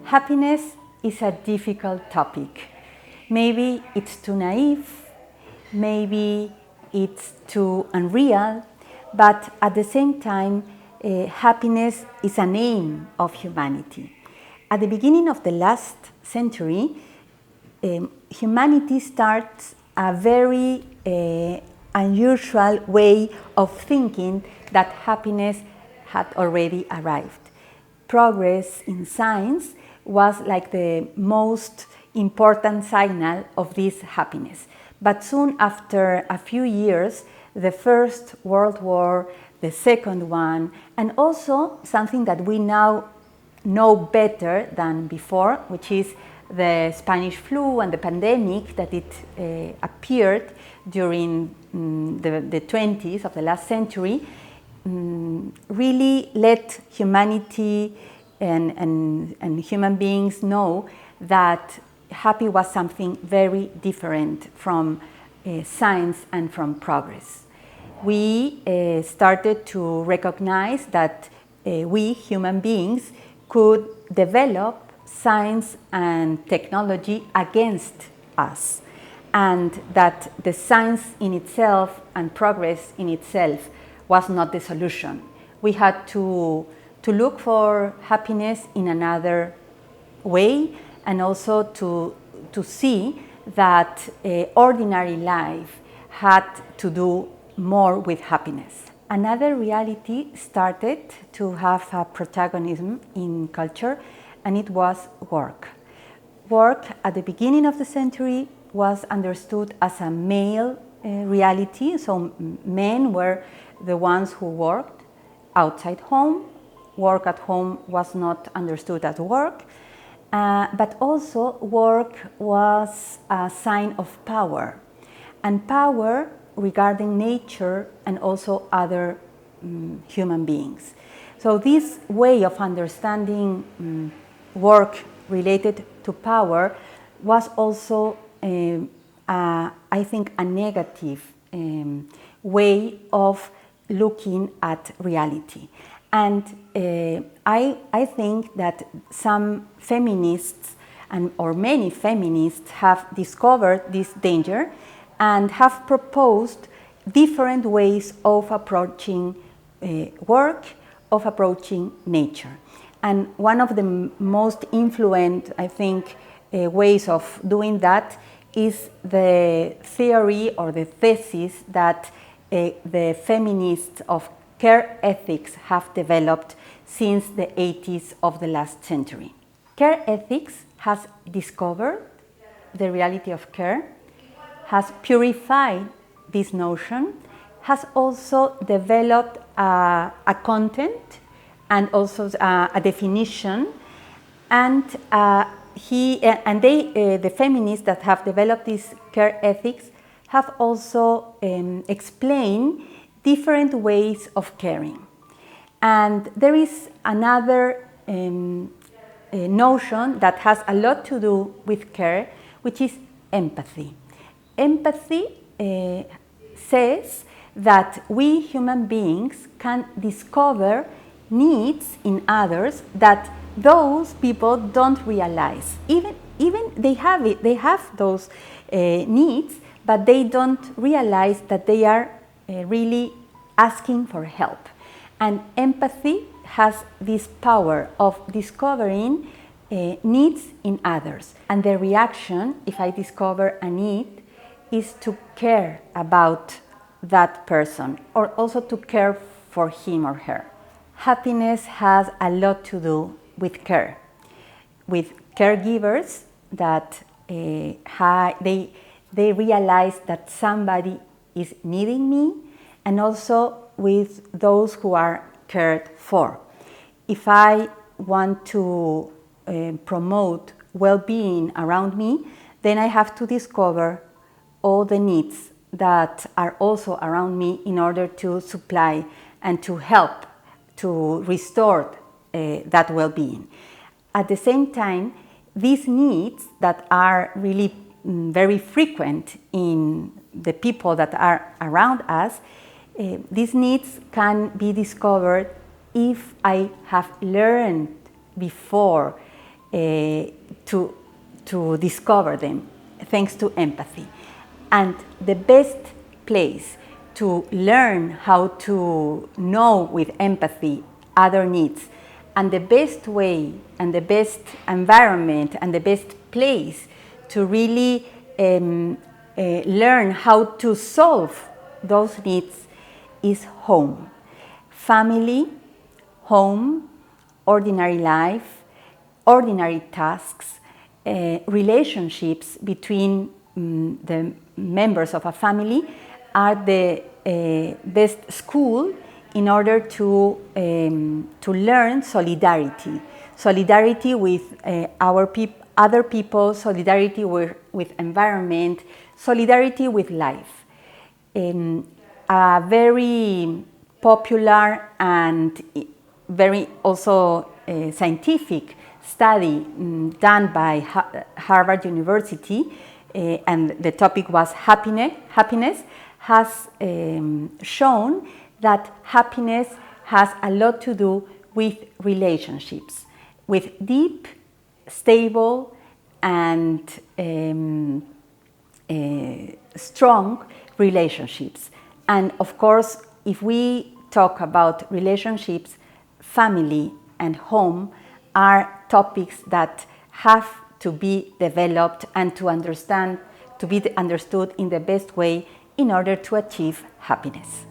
Happiness is a difficult topic. Maybe it's too naive, maybe it's too unreal, but at the same time, happiness is an aim of humanity. At the beginning of the last century, humanity starts a very unusual way of thinking that happiness had already arrived. Progress in science was like the most important signal of this happiness. But soon after a few years, the First World War, the second one, and also something that we now know better than before, which is the Spanish flu and the pandemic that it appeared during the 20s of the last century, really let humanity and human beings know that happy was something very different from science and from progress. We started to recognize that we human beings could develop science and technology against us, and that the science in itself and progress in itself was not the solution. We had to look for happiness in another way, and also to see that ordinary life had to do more with happiness. Another reality started to have a protagonism in culture, and it was work. Work at the beginning of the century was understood as a male reality, so men were the ones who worked outside home. Work at home was not understood as work, but also work was a sign of power, and power regarding nature and also other human beings. So this way of understanding work related to power was also, I think, a negative way of looking at reality. And I think that some feminists or many feminists have discovered this danger and have proposed different ways of approaching work, of approaching nature. And one of the most influent, I think, ways of doing that is the theory or the thesis that the feminists of care ethics have developed since the 80s of the last century. Care ethics has discovered the reality of care, has purified this notion, has also developed a content and also a definition, and the feminists that have developed this care ethics have also explained different ways of caring. And there is another notion that has a lot to do with care, which is empathy. Empathy says that we human beings can discover needs in others that those people don't realize. Even they have those needs, but they don't realize that they are really asking for help. And empathy has this power of discovering needs in others. And the reaction, if I discover a need, is to care about that person, or also to care for him or her. Happiness has a lot to do with care, with caregivers that they realize that somebody is needing me, and also with those who are cared for. If I want to promote well-being around me, then I have to discover all the needs that are also around me in order to supply and to help to restore that well-being. At the same time, these needs that are really very frequent in the people that are around us, these needs can be discovered if I have learned before to discover them, thanks to empathy. And the best place to learn how to know with empathy other needs, and the best way and the best environment and the best place to really learn how to solve those needs is home. Family, home, ordinary life, ordinary tasks, relationships between the members of a family are the best school in order to learn solidarity. Solidarity with other people, solidarity with environment, solidarity with life. A very popular and very also scientific study done by Harvard University, and the topic was happiness, has shown that happiness has a lot to do with relationships, with deep, stable, and strong relationships. And of course, if we talk about relationships, family and home are topics that have to be developed and to be understood in the best way in order to achieve happiness.